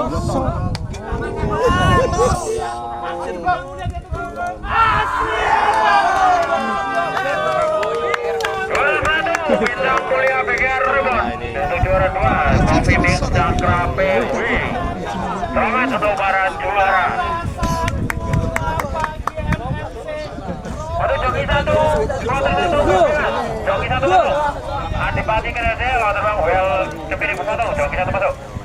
Bintang mulia BGR Rebon untuk juara 2 Kopi Mix Cakra PW. Selamat untuk para juara. Untuk joki 1, kloter 1, joki 1 masuk. Adipati Kerese, kloter Bang Well, Cepiri masuk, joki 1 masuk.